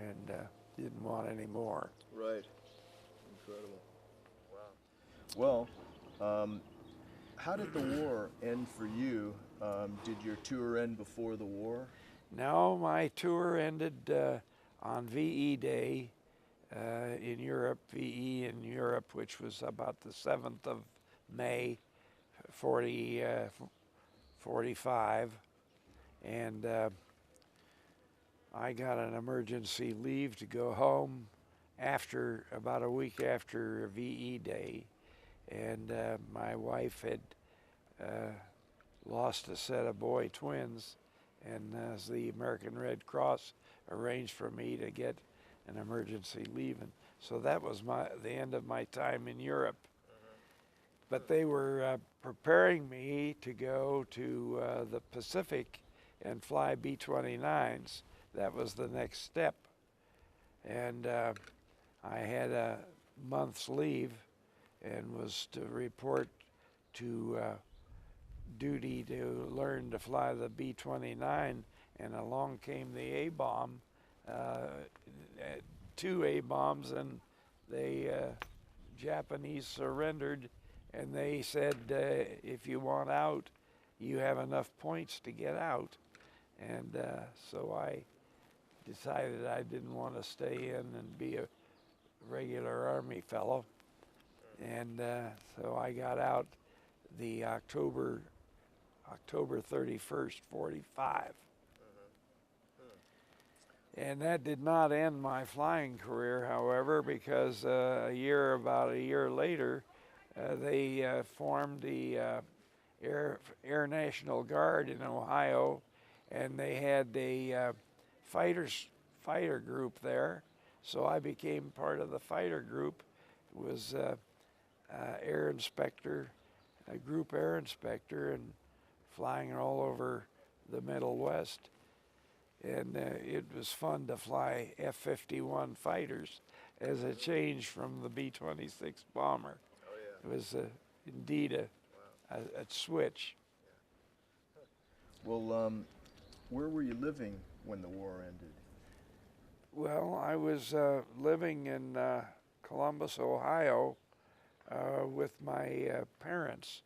and didn't want any more. Right. Incredible. Wow. Well, how did the war end for you? Did your tour end before the war? Now my tour ended on VE Day in Europe, VE in Europe, which was about the 7th of May, 40, 45, and I got an emergency leave to go home after about a week after VE Day, and my wife had uh, lost a set of boy twins, and the American Red Cross arranged for me to get an emergency leave, and so that was the end of my time in Europe. But they were preparing me to go to the Pacific and fly B-29s. That was the next step, and I had a month's leave and was to report to duty to learn to fly the B-29, and along came the A-bomb, two A-bombs, and the Japanese surrendered, and they said, if you want out, you have enough points to get out. And so I decided I didn't want to stay in and be a regular Army fellow. And so I got out the October 31st, 45. And that did not end my flying career, however, because about a year later, they formed the Air National Guard in Ohio, and they had a fighter group there. So I became part of the fighter group. It was air inspector, a group air inspector, and flying all over the Middle West. And it was fun to fly F-51 fighters as a change from the B-26 bomber. Oh, yeah. It was indeed a switch. Well, where were you living when the war ended? Well, I was living in Columbus, Ohio, with my parents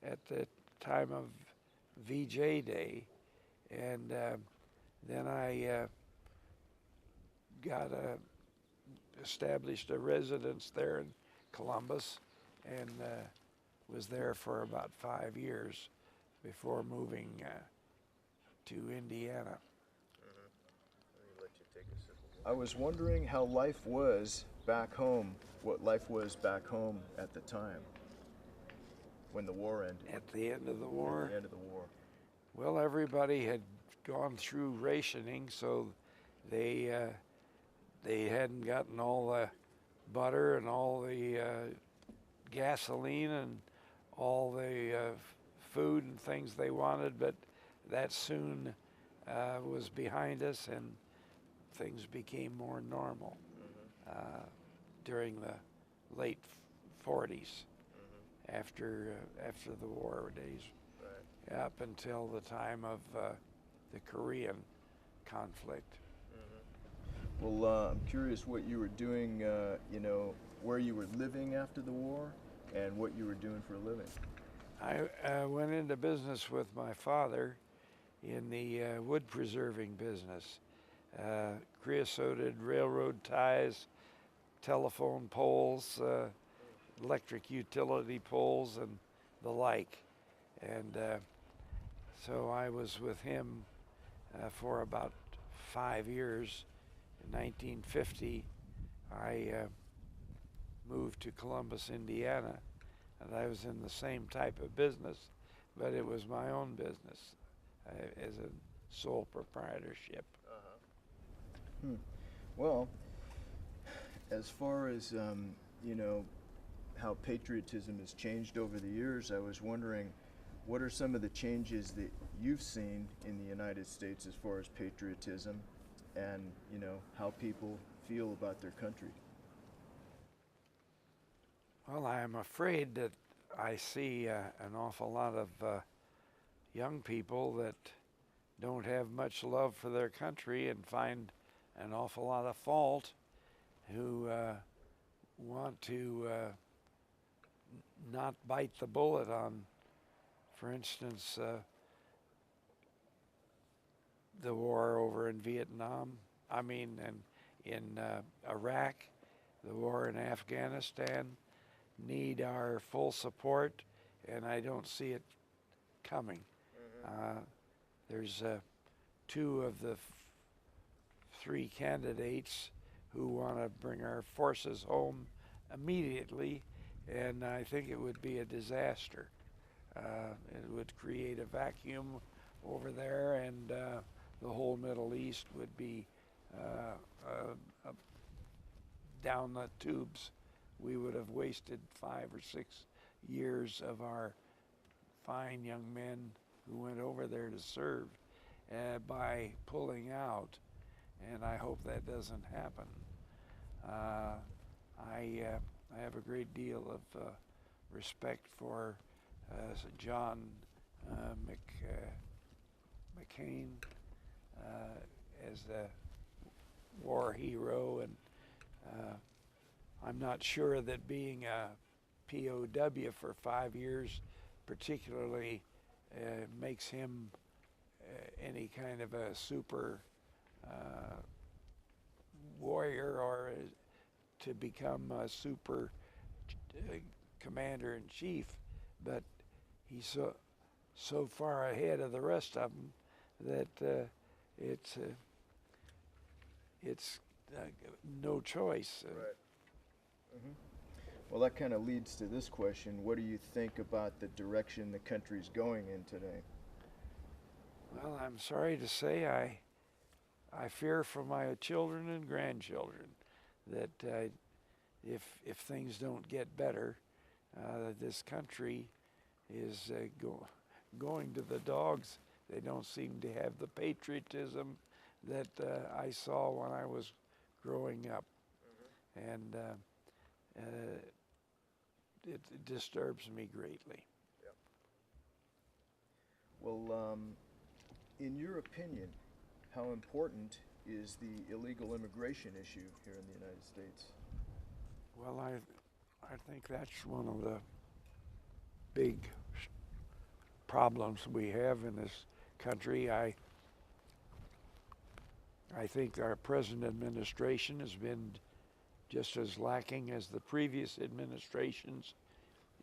at the time of VJ Day, and then I established a residence there in Columbus, and was there for about 5 years before moving to Indiana. I was wondering how life was back home, what life was back home at the time when the war ended. At the end of the war? At the end of the war. Well, everybody had gone through rationing, so they hadn't gotten all the butter and all the gasoline and all the food and things they wanted, but that soon was behind us, and things became more normal during the late 40s, after the war days, right, up until the time of the Korean conflict. Well, I'm curious what you were doing, where you were living after the war and what you were doing for a living. I went into business with my father in the wood preserving business, creosoted railroad ties, telephone poles, electric utility poles, and the like. And so I was with him for about 5 years. In 1950, I moved to Columbus, Indiana, and I was in the same type of business, but it was my own business as a sole proprietorship. Well, as far as how patriotism has changed over the years, I was wondering, what are some of the changes that you've seen in the United States as far as patriotism and how people feel about their country? Well, I am afraid that I see an awful lot of young people that don't have much love for their country and find an awful lot of fault who want to not bite the bullet on, for instance, the war over in Vietnam. I mean, in Iraq, the war in Afghanistan need our full support, and I don't see it coming. There's two of the three candidates who want to bring our forces home immediately, and I think it would be a disaster. It would create a vacuum over there, and the whole Middle East would be down the tubes. We would have wasted 5 or 6 years of our fine young men who went over there to serve by pulling out, and I hope that doesn't happen. I have a great deal of respect for John McCain as a war hero, and I'm not sure that being a POW for 5 years particularly makes him any kind of a super warrior or to become a super commander-in-chief, but he's so far ahead of the rest of them that it's no choice. Right. Mm-hmm. Well, that kind of leads to this question. What do you think about the direction the country's going in today? Well, I'm sorry to say I fear for my children and grandchildren that if things don't get better, this country is going to the dogs. They don't seem to have the patriotism that I saw when I was growing up. And it disturbs me greatly. Yep. Well, in your opinion, how important is the illegal immigration issue here in the United States? Well, I think that's one of the big problems we have in this country. I think our present administration has been just as lacking as the previous administrations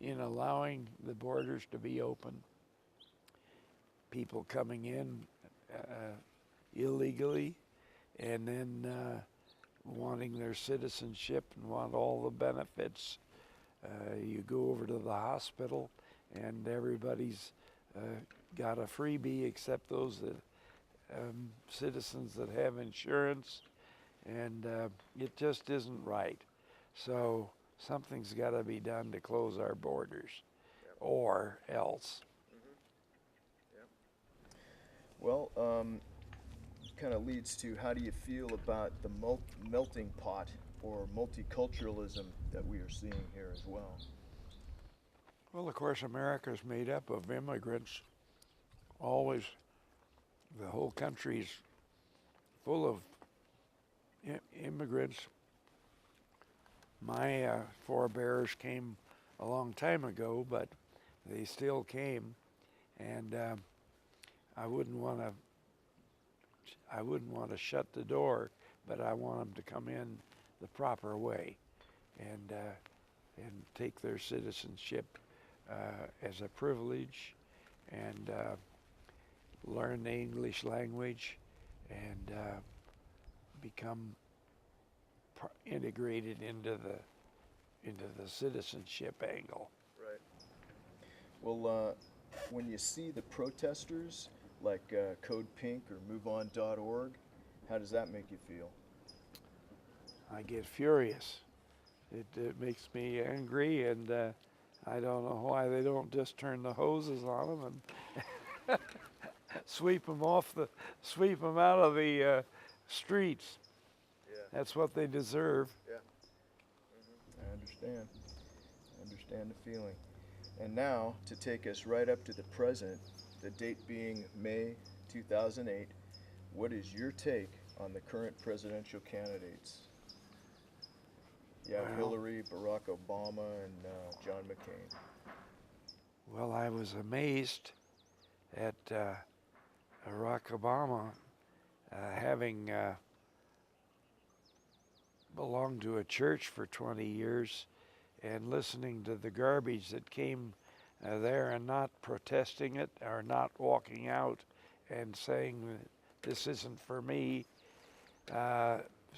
in allowing the borders to be open. People coming in illegally and then wanting their citizenship and want all the benefits. You go over to the hospital and everybody's got a freebie except those that citizens that have insurance, and it just isn't right. So something's got to be done to close our borders, yep, or else. Mm-hmm. Yep. Well, kind of leads to, how do you feel about the melting pot or multiculturalism that we are seeing here as well? Well, of course, America is made up of immigrants. Always, the whole country's full of immigrants. My forebears came a long time ago, but they still came, and I wouldn't want to shut the door, but I want them to come in the proper way, and take their citizenship as a privilege, and learn the English language, and become integrated into the citizenship angle. Right. Well, when you see the protesters like Code Pink or MoveOn.org, how does that make you feel? I get furious. It makes me angry, and I don't know why they don't just turn the hoses on them and sweep them out of the streets. Yeah. That's what they deserve. Yeah. Mm-hmm. I understand the feeling. And now, to take us right up to the present, the date being May 2008, what is your take on the current presidential candidates. You have Well, Hillary, Barack Obama, and John McCain. well, I was amazed at Barack Obama having belonged to a church for 20 years and listening to the garbage that came there and not protesting it or not walking out and saying this isn't for me.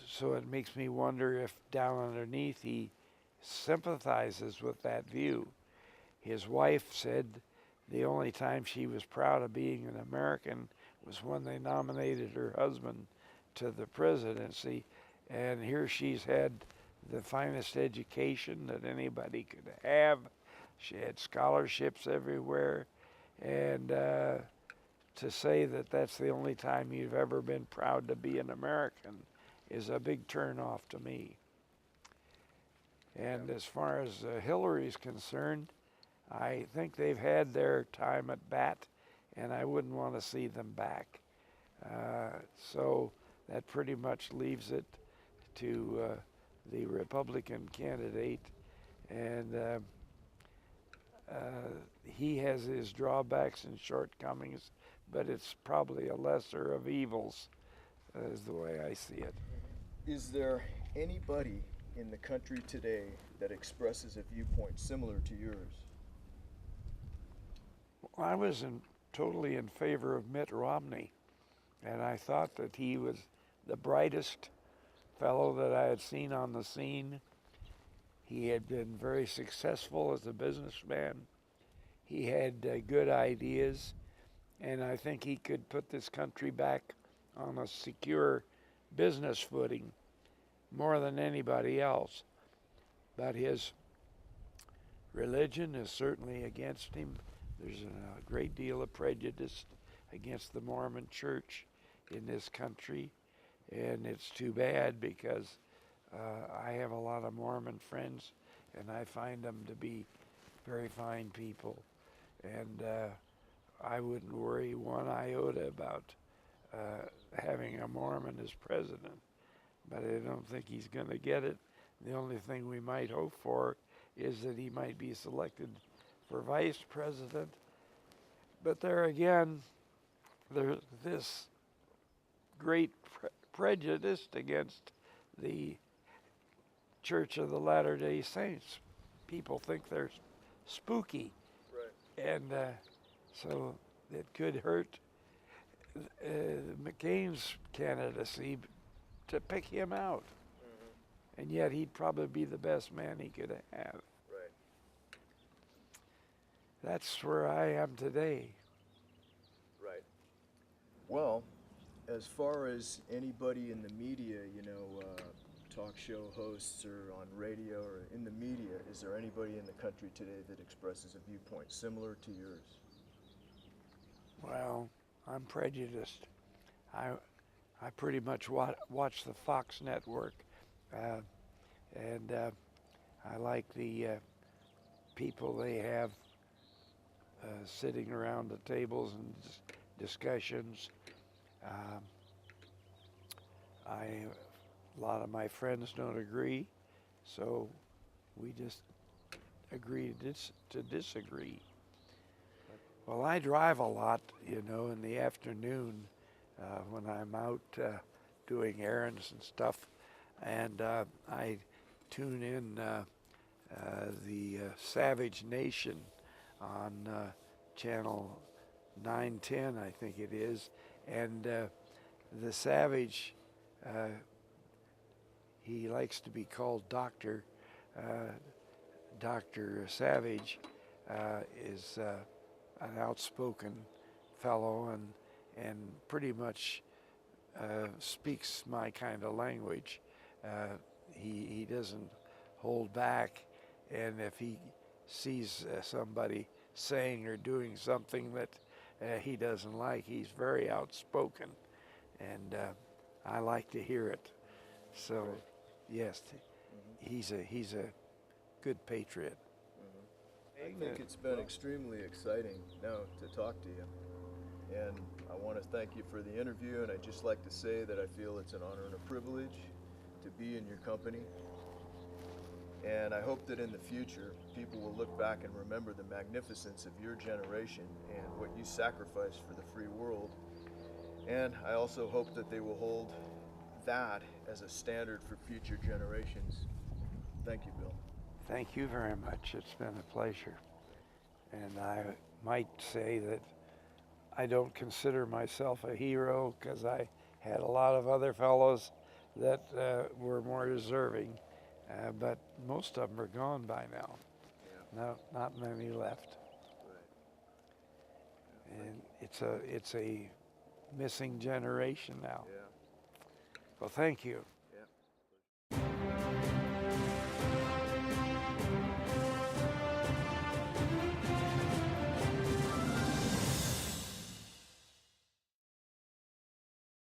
So it makes me wonder if down underneath he sympathizes with that view. His wife said the only time she was proud of being an American was when they nominated her husband to the presidency. And here she's had the finest education that anybody could have. She had scholarships everywhere. And to say that that's the only time you've ever been proud to be an American is a big turnoff to me. And as far as Hillary's concerned, I think they've had their time at bat, and I wouldn't want to see them back. So that pretty much leaves it to the Republican candidate, and he has his drawbacks and shortcomings, but it's probably a lesser of evils, is the way I see it. Is there anybody in the country today that expresses a viewpoint similar to yours? Well, I was totally in favor of Mitt Romney, and I thought that he was the brightest fellow that I had seen on the scene. He had been very successful as a businessman. He had good ideas, and I think he could put this country back on a secure business footing more than anybody else. But his religion is certainly against him. There's a great deal of prejudice against the Mormon church in this country, and it's too bad because I have a lot of Mormon friends, and I find them to be very fine people, and I wouldn't worry one iota about having a Mormon as president, but I don't think he's going to get it. The only thing we might hope for is that he might be selected for vice president. But there again, there's this great prejudice against the Church of the Latter-day Saints. People think they're spooky. Right. And so it could hurt McCain's candidacy to pick him out. Mm-hmm. And yet he'd probably be the best man he could have. Right. That's where I am today. Right. Well, as far as anybody in the media, talk show hosts or on radio or in the media, is there anybody in the country today that expresses a viewpoint similar to yours? Well, I'm prejudiced. I pretty much watch the Fox network, and I like the people they have sitting around the tables and discussions. A lot of my friends don't agree, so we just agree to disagree. Well, I drive a lot, in the afternoon when I'm out doing errands and stuff, and I tune in the Savage Nation on channel 910, I think it is, and the Savage, he likes to be called Doctor. Dr. Savage is an outspoken fellow and pretty much speaks my kind of language. He doesn't hold back, and if he sees somebody saying or doing something that he doesn't like, he's very outspoken, and I like to hear it. So, yes, he's a good patriot. I think it's been extremely exciting now to talk to you, and I want to thank you for the interview, and I'd just like to say that I feel it's an honor and a privilege to be in your company. And I hope that in the future, people will look back and remember the magnificence of your generation and what you sacrificed for the free world. And I also hope that they will hold that as a standard for future generations. Thank you, Bill. Thank you very much. It's been a pleasure. And I might say that I don't consider myself a hero because I had a lot of other fellows that were more deserving, but most of them are gone by now. Yeah. No, not many left. Right. And it's a missing generation now. Yeah. Well, thank you.